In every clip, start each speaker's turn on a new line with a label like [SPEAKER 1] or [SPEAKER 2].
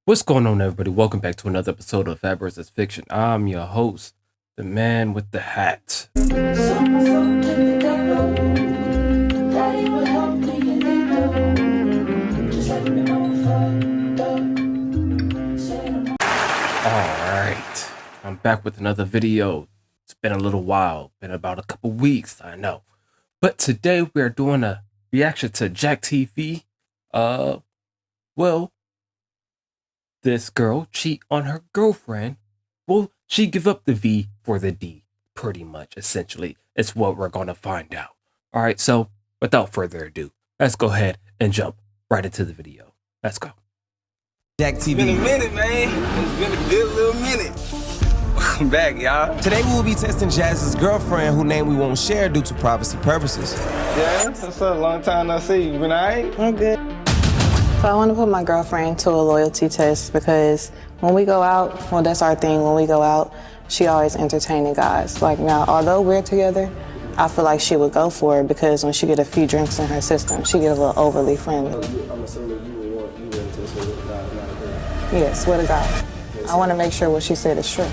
[SPEAKER 1] What's going on, everybody? Welcome back to another episode of Fact vs. Fiction. I'm your host, the man with the hat. Alright, I'm back with another video. It's been a little while, been about a couple weeks, I know. But today we are doing a reaction to Jack TV. Well, this girl cheat on her girlfriend. Will she give up the V for the D? Pretty much, essentially. It's what we're going to find out. Alright, so without further ado, let's go ahead and jump right into the video. Let's go.
[SPEAKER 2] Jack TV.
[SPEAKER 3] It's been a minute, man. It's been a good little minute. Welcome back, y'all.
[SPEAKER 2] Today we will be testing Jazz's girlfriend, whose name we won't share due to privacy purposes.
[SPEAKER 3] Yeah, what's up? Long time no see. You been alright?
[SPEAKER 4] I'm good. So I want to put my girlfriend to a loyalty test because when we go out, well, that's our thing. When we go out, she always entertaining guys. Like now, although we're together, I feel like she would go for it because when she get a few drinks in her system, she get a little overly friendly.
[SPEAKER 5] I'm assuming you would into this with a guy, not a girl.
[SPEAKER 4] Yes, with a guy. I want to make sure what she said is true.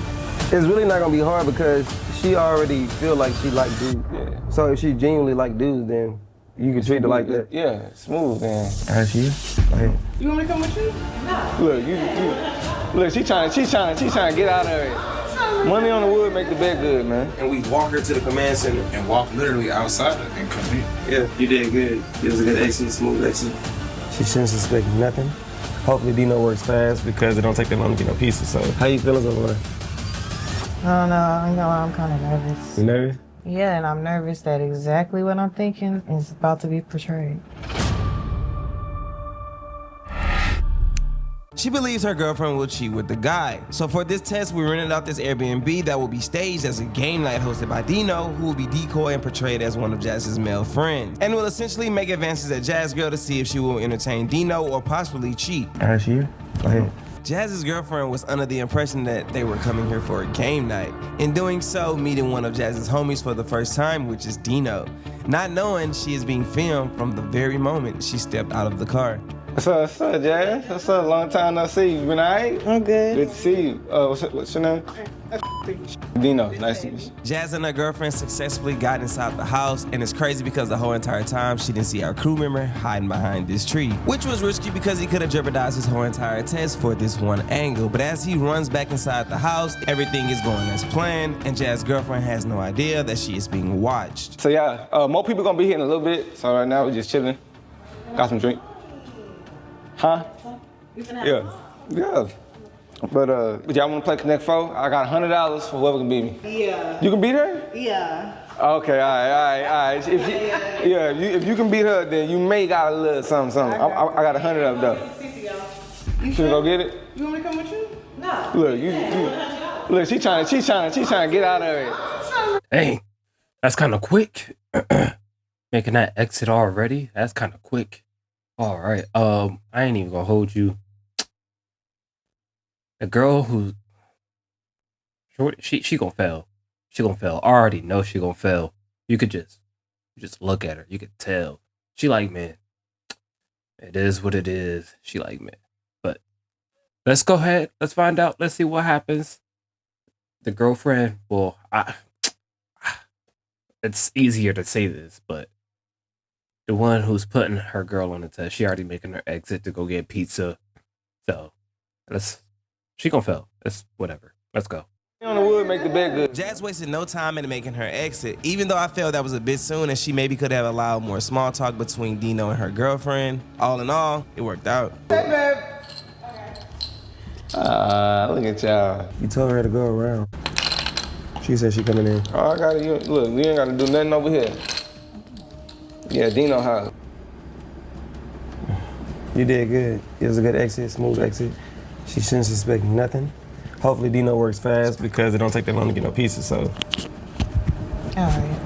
[SPEAKER 5] It's really not gonna be hard because she already feel like she like dudes.
[SPEAKER 3] Yeah.
[SPEAKER 5] So if she genuinely like dudes, then you can treat her like that.
[SPEAKER 3] Yeah, smooth, man.
[SPEAKER 5] As you? Go ahead.
[SPEAKER 3] You want me to come with you? No. Look, she trying to get out of it. Money on the wood make the bed good, man.
[SPEAKER 6] And we walk her to the command center and walk literally outside and come in.
[SPEAKER 5] Yeah, you did good. It was a good exit, smooth exit. She shouldn't suspect nothing. Hopefully Dino works fast because it don't take that long to get no pieces. So how you feeling so far?
[SPEAKER 4] I don't know. I know I'm kind of nervous.
[SPEAKER 5] You nervous?
[SPEAKER 4] Yeah, and I'm nervous that exactly what I'm thinking is about to be portrayed.
[SPEAKER 2] She believes her girlfriend will cheat with the guy. So for this test, we rented out this Airbnb that will be staged as a game night hosted by Dino, who will be decoy and portrayed as one of Jazz's male friends. And will essentially make advances at Jazz girl to see if she will entertain Dino or possibly cheat.
[SPEAKER 5] As you? Go ahead.
[SPEAKER 2] Jazz's girlfriend was under the impression that they were coming here for a game night. In doing so, meeting one of Jazz's homies for the first time, which is Dino. Not knowing she is being filmed from the very moment she stepped out of the car.
[SPEAKER 3] What's up, Jazz? What's up? Long time no see. You been alright?
[SPEAKER 4] I'm good.
[SPEAKER 3] Good to see you. What's your name? Dino. Nice to meet you.
[SPEAKER 2] Jazz and her girlfriend successfully got inside the house, and it's crazy because the whole entire time she didn't see our crew member hiding behind this tree, which was risky because he could have jeopardized his whole entire test for this one angle. But as he runs back inside the house, everything is going as planned, and Jazz's girlfriend has no idea that she is being watched.
[SPEAKER 3] So yeah, more people gonna be here in a little bit. So right now we're just chilling. Got some drink. Huh? Yeah. But y'all wanna play Connect 4? I got $100 for whoever can beat me.
[SPEAKER 4] Yeah.
[SPEAKER 3] You can beat her?
[SPEAKER 4] Yeah.
[SPEAKER 3] Okay, all right. If you can beat her, then you may got a little something. I got 100 of them though. You should go get it?
[SPEAKER 4] You want me to come with you? No.
[SPEAKER 3] Look, she trying to get out of it.
[SPEAKER 1] Dang, that's kind of quick. Making that exit already, that's kind of quick. All right, I ain't even gonna hold you. The girl who she gonna fail. She gonna fail. I already know she gonna fail. You just look at her. You could tell. She like men. It is what it is. She like men. But let's go ahead. Let's find out. Let's see what happens. The girlfriend, well, it's easier to say this, but the one who's putting her girl on the test, she already making her exit to go get pizza. So she gonna fail. It's whatever. Let's go.
[SPEAKER 3] On the wood make the bed good.
[SPEAKER 2] Jazz wasted no time in making her exit, even though I felt that was a bit soon and she maybe could have allowed more small talk between Dino and her girlfriend. All in all, it worked out.
[SPEAKER 3] Hey, babe. Look at y'all.
[SPEAKER 5] You told her to go around. She said she coming in.
[SPEAKER 3] Oh, look, you ain't gotta do nothing over here. Yeah, Dino house.
[SPEAKER 5] You did good. It was a good exit, smooth exit. She shouldn't suspect nothing. Hopefully Dino works fast because it don't take that long to get no pieces, so.
[SPEAKER 4] All right.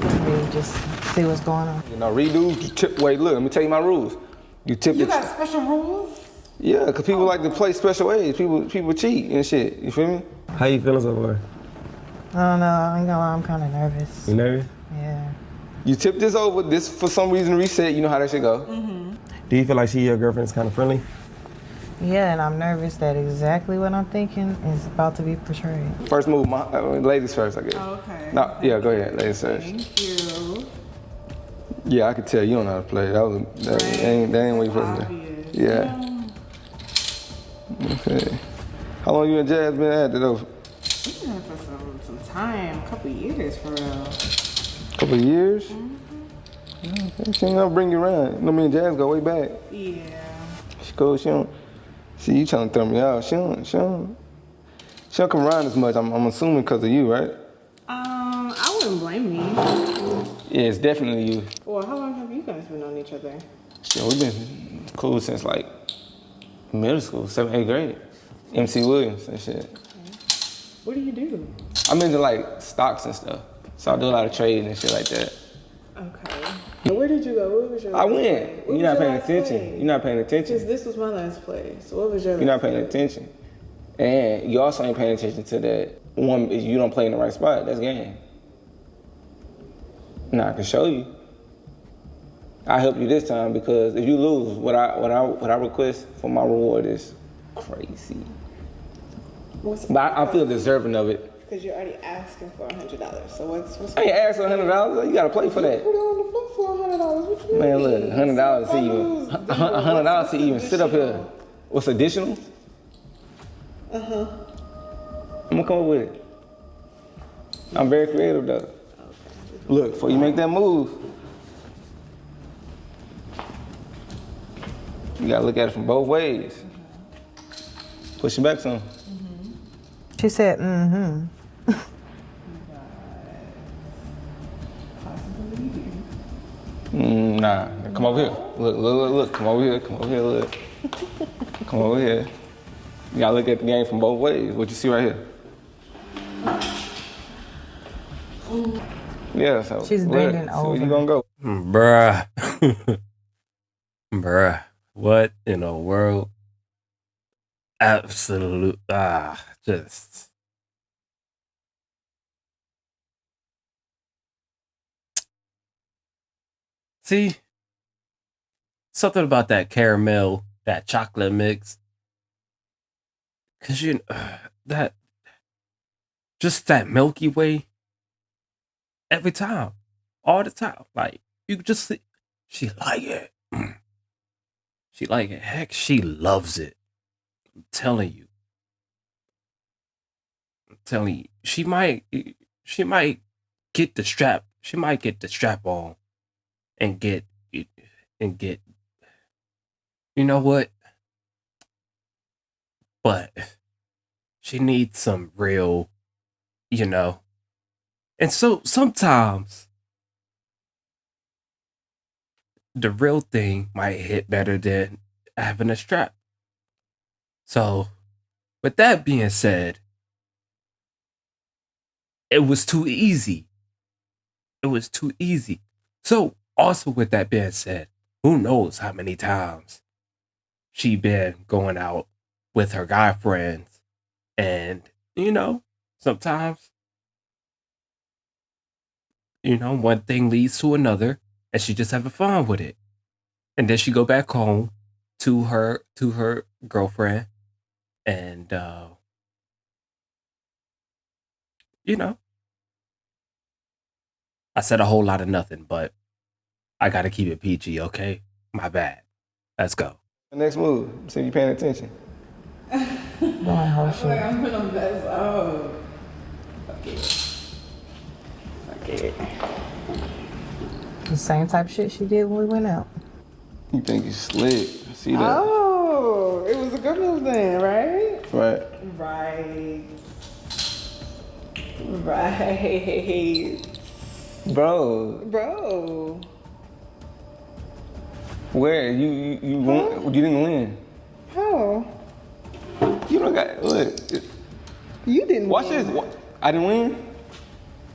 [SPEAKER 4] Maybe just see what's going on.
[SPEAKER 3] You know, redo, you tip, wait, look, let me tell you my rules. You tip
[SPEAKER 4] You got special rules?
[SPEAKER 3] Yeah, because people like to play special ways. People cheat and shit, you feel me?
[SPEAKER 5] How you feeling so far?
[SPEAKER 4] I don't know. I know I'm kind of nervous.
[SPEAKER 5] You nervous?
[SPEAKER 4] Yeah.
[SPEAKER 3] You tip this over, this for some reason reset, you know how that shit go.
[SPEAKER 5] Do you feel like your girlfriend's kind of friendly?
[SPEAKER 4] Yeah, and I'm nervous that exactly what I'm thinking is about to be portrayed.
[SPEAKER 3] First move, ladies first, I guess.
[SPEAKER 7] Okay.
[SPEAKER 3] No, yeah, go ahead, ladies first.
[SPEAKER 7] Thank you.
[SPEAKER 3] Yeah, I could tell you don't know how to play. That ain't what you supposed to do.
[SPEAKER 7] Obvious.
[SPEAKER 3] Yeah. Okay. How long you and Jazz been at it though?
[SPEAKER 7] We've been for some time, a couple years for real.
[SPEAKER 3] Couple of years? Okay. She ain't gonna bring you around. Me and Jazz go way back.
[SPEAKER 7] Yeah.
[SPEAKER 3] She goes, she don't. See, you trying to throw me out. She don't come around as much. I'm assuming because of you, right?
[SPEAKER 7] I wouldn't blame you.
[SPEAKER 3] Yeah, it's definitely you.
[SPEAKER 7] Well, how long have you guys been on each other?
[SPEAKER 3] Shit, we've been cool since like middle school, 7th, 8th grade. MC Williams and shit.
[SPEAKER 7] Okay. What do you do?
[SPEAKER 3] I'm into like stocks and stuff. So I do a lot of trading and shit like that.
[SPEAKER 7] Okay. And where did you go? What was your
[SPEAKER 3] I
[SPEAKER 7] last
[SPEAKER 3] went.
[SPEAKER 7] play? What
[SPEAKER 3] You're
[SPEAKER 7] was
[SPEAKER 3] not
[SPEAKER 7] your
[SPEAKER 3] paying
[SPEAKER 7] last
[SPEAKER 3] attention.
[SPEAKER 7] play?
[SPEAKER 3] You're not paying attention.
[SPEAKER 7] Because this was my last play. So what was your last
[SPEAKER 3] You're not paying
[SPEAKER 7] play?
[SPEAKER 3] attention. And you also ain't paying attention to that one, you don't play in the right spot. That's game. Now I can show you. I help you this time because if you lose, what I request for my reward is crazy. But I feel deserving of it.
[SPEAKER 7] Because you're already asking for $100. So what's
[SPEAKER 3] I ain't asking $100. You gotta play for that.
[SPEAKER 7] Put it on the floor for $100. What you
[SPEAKER 3] Man,
[SPEAKER 7] mean?
[SPEAKER 3] look, $100 to even $100 to even sit up here. What's additional? I'm gonna come up with it. I'm very creative though. Look, before you make that move, you gotta look at it from both ways. Push it back some.
[SPEAKER 4] She said, mm-hmm.
[SPEAKER 3] Nah, come over here. Look, come over here, look. Come over here. You gotta look at the game from both ways. What you see right here. Yeah, so
[SPEAKER 4] She's
[SPEAKER 3] look,
[SPEAKER 4] bending
[SPEAKER 3] so where
[SPEAKER 4] over.
[SPEAKER 3] you gonna go?
[SPEAKER 1] Bruh. Bruh. What in the world? Absolute. Just. See? Something about that caramel, that chocolate mix. Cause that, just that Milky Way. Every time. All the time. Like, you could just see. She like it. She like it. Heck, she loves it. I'm telling you. She might get the strap. She might get the strap on and get you know what? But she needs some real, And so sometimes the real thing might hit better than having a strap. So, with that being said, it was too easy. So, also with that being said, who knows how many times she been going out with her guy friends and, sometimes, one thing leads to another and she just having fun with it. And then she go back home to her girlfriend and I said a whole lot of nothing, but I gotta keep it PG, okay? My bad. Let's go.
[SPEAKER 3] Next move. See if you paying attention.
[SPEAKER 4] Doing whole shit.
[SPEAKER 7] I'm gonna mess up. Okay.
[SPEAKER 4] The same type of shit she did when we went out.
[SPEAKER 3] You think you slick. See that?
[SPEAKER 7] Oh, it was a good move then, right?
[SPEAKER 3] Right.
[SPEAKER 7] Right.
[SPEAKER 3] Bro,
[SPEAKER 7] Bro.
[SPEAKER 3] where? You won? You didn't win.
[SPEAKER 7] How?
[SPEAKER 3] You don't got, look.
[SPEAKER 7] You didn't
[SPEAKER 3] Watch
[SPEAKER 7] win.
[SPEAKER 3] this. I didn't win.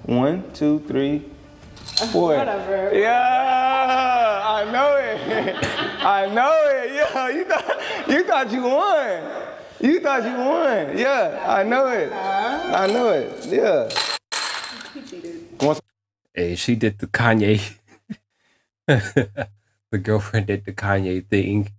[SPEAKER 3] 1, 2, 3, 4.
[SPEAKER 7] Whatever.
[SPEAKER 3] Yeah, I know it. I know it. Yeah, you thought you won. You thought you won. Yeah, I know it. I know it. Yeah. Once
[SPEAKER 1] Hey, she did the Kanye. The girlfriend did the Kanye thing.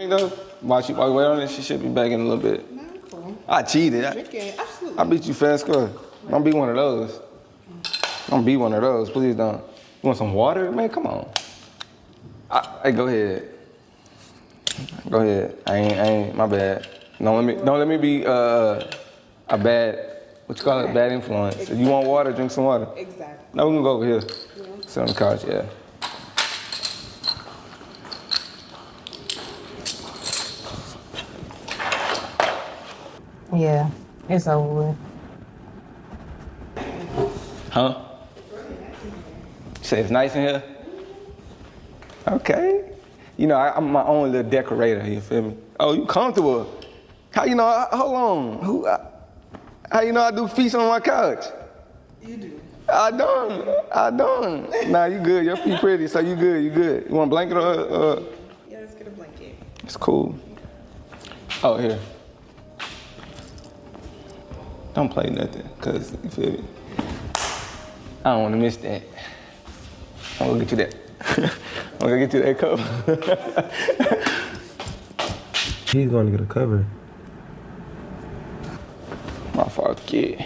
[SPEAKER 3] You know, while we wait on it, she should be back in a little bit.
[SPEAKER 7] No, cool.
[SPEAKER 3] I cheated.
[SPEAKER 7] Drinking, absolutely.
[SPEAKER 3] I beat you fast score. Don't be one of those. Don't be one of those. Please don't. You want some water? Man, come on. Hey, go ahead. Go ahead. I ain't, my bad. Don't let me be a bad, what you call it, bad influence. Exactly. If you want water, drink some water.
[SPEAKER 7] Exactly.
[SPEAKER 3] No, we can go over here. Yeah. Sit on the couch, yeah.
[SPEAKER 4] Yeah, it's over with.
[SPEAKER 3] Huh? You say it's nice in here? Okay. You know, I'm my own little decorator, you feel me? Oh, you comfortable? How you know, hold on. How you know I do feast on my couch?
[SPEAKER 7] You do.
[SPEAKER 3] I don't. Nah, you good, your feet pretty, so you good. You want a blanket or?
[SPEAKER 7] Yeah, let's get a blanket.
[SPEAKER 3] It's cool. Oh, here. Don't play nothing, cause you feel me? I don't wanna miss that. I'm gonna get you that. I'm gonna get you that cover.
[SPEAKER 5] He's going to get a cover.
[SPEAKER 3] My fault, kid.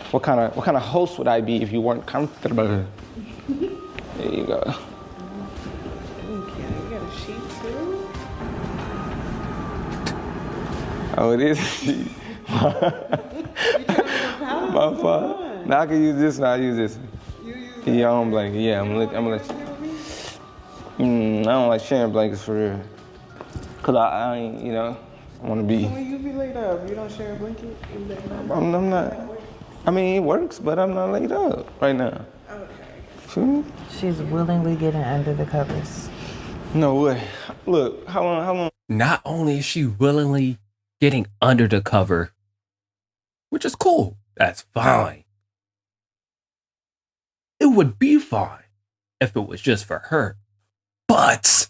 [SPEAKER 3] What kind of host would I be if you weren't comfortable? There you go.
[SPEAKER 7] Okay, you got a sheet too?
[SPEAKER 3] Oh, it is a sheet. My fault. Now I can use this and I'll use this. Your own blanket. Yeah, I'm gonna let you. I don't like sharing blankets for real. Cause I ain't, you know, I wanna be.
[SPEAKER 7] When you be laid up, you don't share a blanket?
[SPEAKER 3] I'm not. I mean, it works, but I'm not laid up right now.
[SPEAKER 7] Okay.
[SPEAKER 4] She's willingly getting under the covers.
[SPEAKER 3] No way. Look, how long?
[SPEAKER 1] Not only is she willingly getting under the cover, which is cool, that's fine. It would be fine if it was just for her. But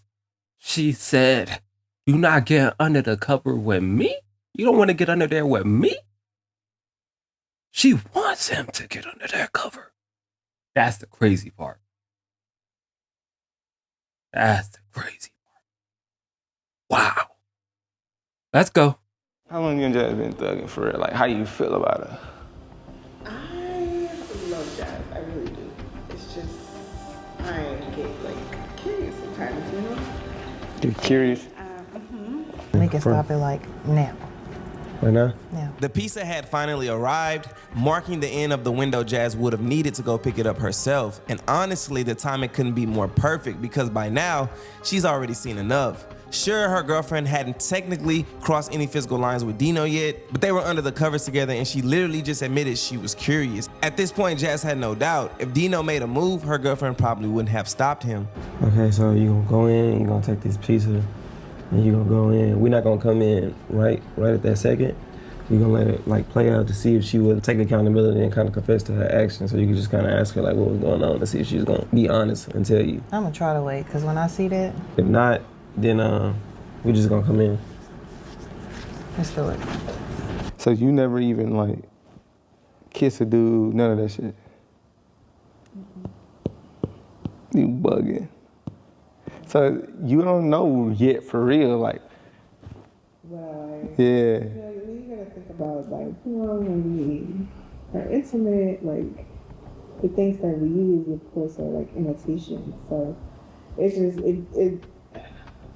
[SPEAKER 1] she said, "You not getting under the cover with me? You don't want to get under there with me?" She wants him to get under that cover. That's the crazy part. That's the crazy part. Wow. Let's go.
[SPEAKER 3] How long you and Jazz been thugging for real? Like, how you feel about her?
[SPEAKER 7] I love Jazz. I really do. It's just, I get like curious sometimes, you know?
[SPEAKER 3] You're curious?
[SPEAKER 4] We can stop it like now.
[SPEAKER 5] Right now?
[SPEAKER 4] Yeah.
[SPEAKER 2] The pizza had finally arrived, marking the end of the window Jazz would have needed to go pick it up herself. And honestly, the timing couldn't be more perfect because by now, she's already seen enough. Sure, her girlfriend hadn't technically crossed any physical lines with Dino yet, but they were under the covers together and she literally just admitted she was curious. At this point, Jazz had no doubt. If Dino made a move, her girlfriend probably wouldn't have stopped him.
[SPEAKER 5] Okay, so you gonna go in, you gonna take this pizza, and you gonna go in. We're not gonna come in right at that second. We're gonna let it like play out to see if she would take accountability and kind of confess to her actions. So you can just kind of ask her like what was going on to see if she's gonna be honest and tell you.
[SPEAKER 4] I'm gonna try to wait, because when I see that,
[SPEAKER 5] If not, then we just gonna come in.
[SPEAKER 4] let's do it.
[SPEAKER 3] So you never even like kiss a dude, none of that shit? You bugging. So you don't know yet for real, like,
[SPEAKER 7] Well,
[SPEAKER 3] yeah.
[SPEAKER 7] you gotta think about like, you know, when we are intimate, like the things that we use, of course, are like imitations. So it's just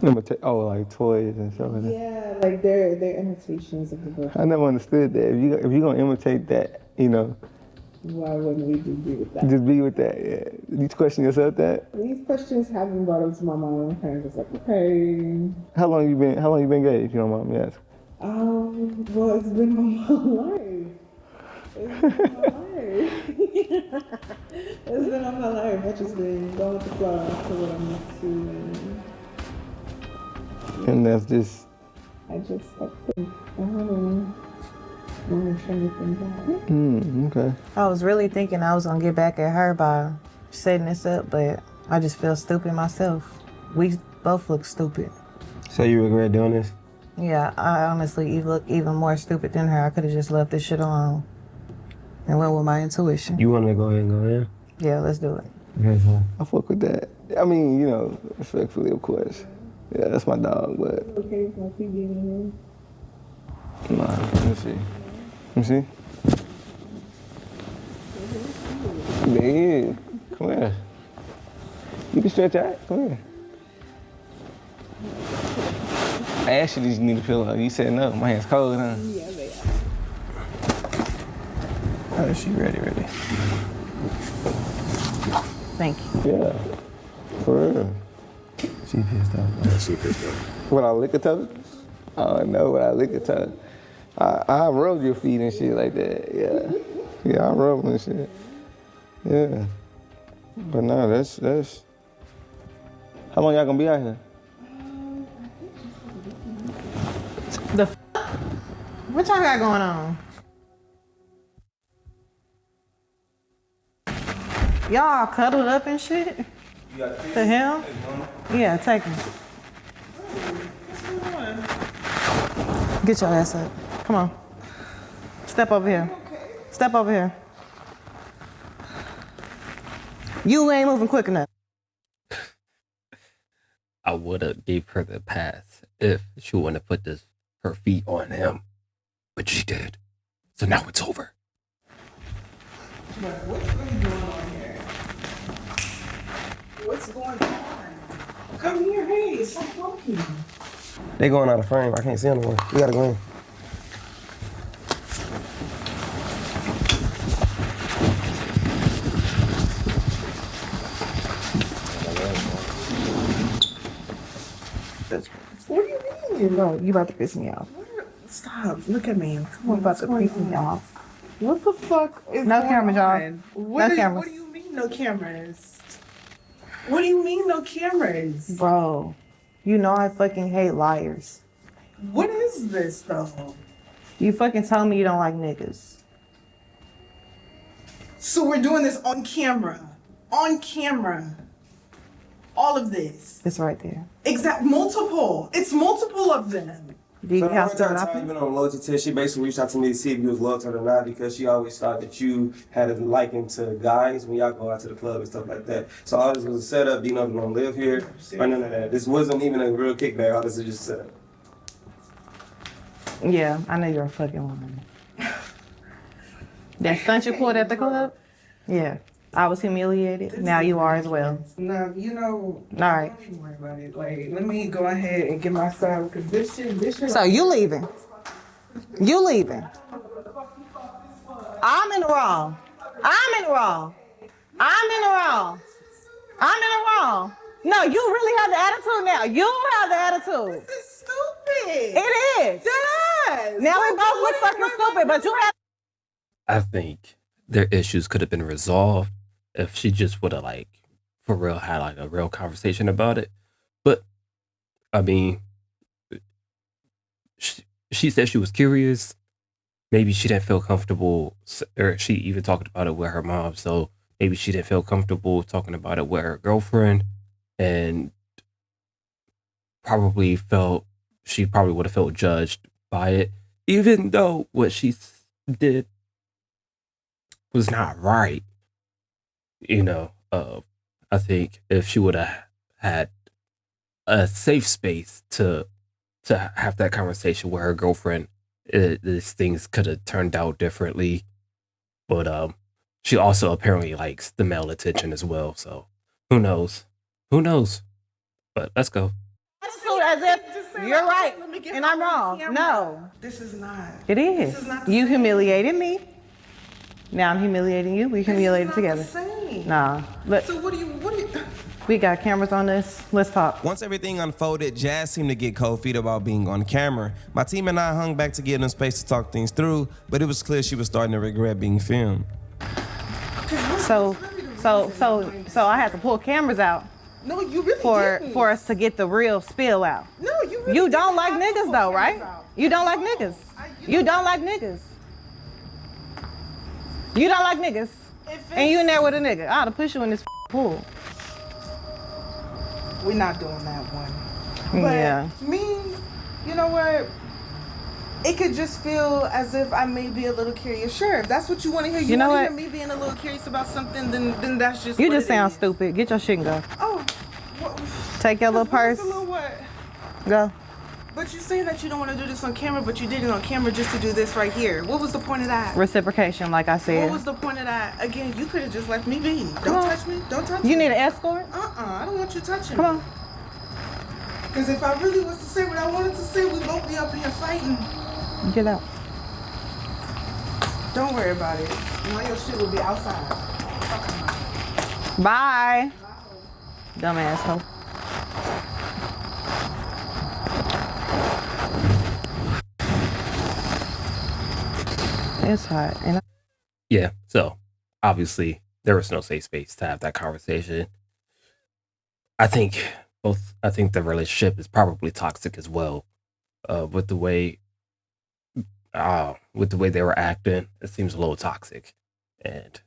[SPEAKER 3] Like toys and stuff like that.
[SPEAKER 7] yeah, like they're imitations of the book.
[SPEAKER 3] I never understood that. If you're gonna imitate that, you know,
[SPEAKER 7] Why wouldn't we just be with that?
[SPEAKER 3] just be with that. Yeah. You question yourself that?
[SPEAKER 7] These questions have been brought up to my mom. I'm kind of just like, okay.
[SPEAKER 3] How long you been gay? If you don't mind me asking.
[SPEAKER 7] Well, it's been my whole life. It's been my life. It's been all my life. I've just been going with the flow to what I'm used to.
[SPEAKER 3] And that's just.
[SPEAKER 7] I just like think, I'm trying to think back.
[SPEAKER 3] Okay.
[SPEAKER 4] I was really thinking I was gonna get back at her by setting this up, but I just feel stupid myself. We both look stupid.
[SPEAKER 5] So you regret doing this?
[SPEAKER 4] Yeah, I honestly look even more stupid than her. I could have just left this shit alone and went with my intuition.
[SPEAKER 5] You want to go ahead and go in?
[SPEAKER 4] Yeah, let's do it.
[SPEAKER 5] Okay, so
[SPEAKER 3] I fuck with that. I mean, you know, respectfully, of course. Yeah, that's my dog, but.
[SPEAKER 7] Okay, if my feet get in
[SPEAKER 3] Nah, let me see. Let me see. Big. Come here. You can stretch out. Come here. I asked you, did you need a pillow? You said no. My hand's cold, huh?
[SPEAKER 7] Yeah, they are.
[SPEAKER 3] Oh, she ready.
[SPEAKER 4] Thank you.
[SPEAKER 3] Yeah. For real.
[SPEAKER 5] She pissed off.
[SPEAKER 6] Yeah, she pissed off.
[SPEAKER 3] When I lick a toe? Oh, no, when I lick a toe. I rub your feet and shit like that. Yeah. Yeah, I rub them and shit. Yeah. But no, that's. How long y'all gonna be out here?
[SPEAKER 4] What y'all got going on? Y'all cuddled up and shit? The hell? Yeah, take him. Get your ass up. Come on. Step over here. Step over here. You ain't moving quick enough.
[SPEAKER 1] I would have gave her the pass if she wouldn't have put her feet on him. But she did. So now it's over.
[SPEAKER 7] But what's really going on here? What's going on? Come here, hey, stop talking.
[SPEAKER 5] They going out of frame. I can't see them no more. We gotta go in.
[SPEAKER 7] What do you mean?
[SPEAKER 4] Bro, you about to piss me off.
[SPEAKER 7] Stop, look at me. Come
[SPEAKER 4] You
[SPEAKER 7] on,
[SPEAKER 4] about to piss me off.
[SPEAKER 7] What the fuck is
[SPEAKER 4] No
[SPEAKER 7] going
[SPEAKER 4] cameras, y'all.
[SPEAKER 7] on? What
[SPEAKER 4] No cameras.
[SPEAKER 7] What do you mean no cameras? What do you mean no cameras?
[SPEAKER 4] Bro, you know I fucking hate liars.
[SPEAKER 7] What is this though?
[SPEAKER 4] You fucking told me you don't like niggas.
[SPEAKER 7] So we're doing this on camera. On camera. All of this.
[SPEAKER 4] It's right there.
[SPEAKER 7] Multiple. It's multiple of them.
[SPEAKER 4] Do you
[SPEAKER 5] So the
[SPEAKER 4] have
[SPEAKER 5] whole
[SPEAKER 4] to
[SPEAKER 5] entire time, even on loyalty test, she basically reached out to me to see if you was loyal to her or not because she always thought that you had a liking to guys when y'all go out to the club and stuff like that. So all this was a setup. Do you know if you don't live here? Or none of that. This wasn't even a real kickback. All this is just a setup.
[SPEAKER 4] Yeah, I know you're a fucking woman. That stunt you pulled at the club? Yeah. I was humiliated. Now you are as well.
[SPEAKER 7] No, you know.
[SPEAKER 4] All right.
[SPEAKER 7] Don't even worry about it. Like, let me go ahead and get myself, because this shit.
[SPEAKER 4] So you leaving. You leaving. I'm in the wrong. I'm in the wrong. I'm in the wrong. I'm in the wrong. No, you really have the attitude now. You have the attitude.
[SPEAKER 7] This is stupid.
[SPEAKER 4] It is.
[SPEAKER 7] Yes.
[SPEAKER 4] Now we both look fucking stupid, but you have.
[SPEAKER 1] I think their issues could have been resolved if she just would have, like, for real, had, like, a real conversation about it. But, I mean, she said she was curious. Maybe she didn't feel comfortable, or she even talked about it with her mom. So maybe she didn't feel comfortable talking about it with her girlfriend, and she probably would have felt judged by it, even though what she did was not right. You know, I think if she would have had a safe space to have that conversation with her girlfriend, these things could have turned out differently. But she also apparently likes the male attention as well. So who knows? Who knows? But let's go.
[SPEAKER 4] As if you're right and I'm wrong. No,
[SPEAKER 7] This is not.
[SPEAKER 4] it is.
[SPEAKER 7] This is not the
[SPEAKER 4] You
[SPEAKER 7] same.
[SPEAKER 4] humiliated me. Now I'm humiliating you. We humiliated together.
[SPEAKER 7] This is not the same.
[SPEAKER 4] Nah, but
[SPEAKER 7] So what do you?
[SPEAKER 4] we got cameras on this. Let's talk.
[SPEAKER 2] Once everything unfolded, Jazz seemed to get cold feet about being on camera. My team and I hung back to give them space to talk things through, but it was clear she was starting to regret being filmed.
[SPEAKER 4] So I had to pull cameras out
[SPEAKER 7] No, you really didn't.
[SPEAKER 4] for us to get the real spill out.
[SPEAKER 7] No, you really
[SPEAKER 4] You don't
[SPEAKER 7] didn't
[SPEAKER 4] like
[SPEAKER 7] have to
[SPEAKER 4] niggas
[SPEAKER 7] pull
[SPEAKER 4] though,
[SPEAKER 7] cameras
[SPEAKER 4] right?
[SPEAKER 7] out.
[SPEAKER 4] You don't like niggas. You don't like niggas. You don't like niggas. And you in there with a nigga. I ought to push you in this pool.
[SPEAKER 7] We're not doing that one. But
[SPEAKER 4] Yeah.
[SPEAKER 7] me, you know what? It could just feel as if I may be a little curious. Sure, if that's what you want to hear. You
[SPEAKER 4] know
[SPEAKER 7] want
[SPEAKER 4] what?
[SPEAKER 7] to hear me being a little curious about something, then that's just
[SPEAKER 4] You
[SPEAKER 7] what
[SPEAKER 4] just
[SPEAKER 7] it
[SPEAKER 4] sound
[SPEAKER 7] is.
[SPEAKER 4] stupid. Get your shit and go.
[SPEAKER 7] Oh, what,
[SPEAKER 4] Take your little
[SPEAKER 7] what's
[SPEAKER 4] purse.
[SPEAKER 7] a little what?
[SPEAKER 4] Go.
[SPEAKER 7] But you're saying that you don't want to do this on camera, but you did it on camera just to do this right here. What was the point of that?
[SPEAKER 4] Reciprocation, like I said.
[SPEAKER 7] What was the point of that? Again, you could have just left me be. Don't touch me. Don't touch me.
[SPEAKER 4] You need an escort?
[SPEAKER 7] I don't want you touching
[SPEAKER 4] Come
[SPEAKER 7] me.
[SPEAKER 4] on.
[SPEAKER 7] Because if I really was to say what I wanted to say, we'd both be up here fighting.
[SPEAKER 4] Get out.
[SPEAKER 7] Don't worry about it. All your shit will be outside.
[SPEAKER 4] Bye. Dumb asshole. It's hot. And
[SPEAKER 1] Yeah, so obviously there was no safe space to have that conversation. I think the relationship is probably toxic as well. With the way they were acting, it seems a little toxic. And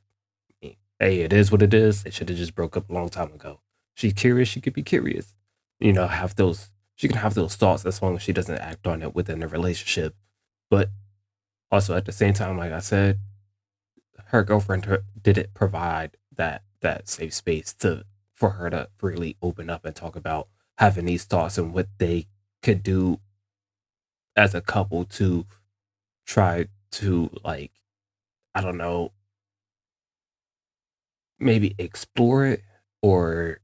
[SPEAKER 1] hey, it is what it is. They should have just broke up a long time ago. She's curious, she could be curious. She can have those thoughts as long as she doesn't act on it within the relationship. But also at the same time, like I said, her girlfriend didn't provide that safe space for her to freely open up and talk about having these thoughts and what they could do as a couple to try to, like, I don't know, maybe explore it, or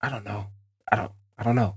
[SPEAKER 1] I don't know. I don't know.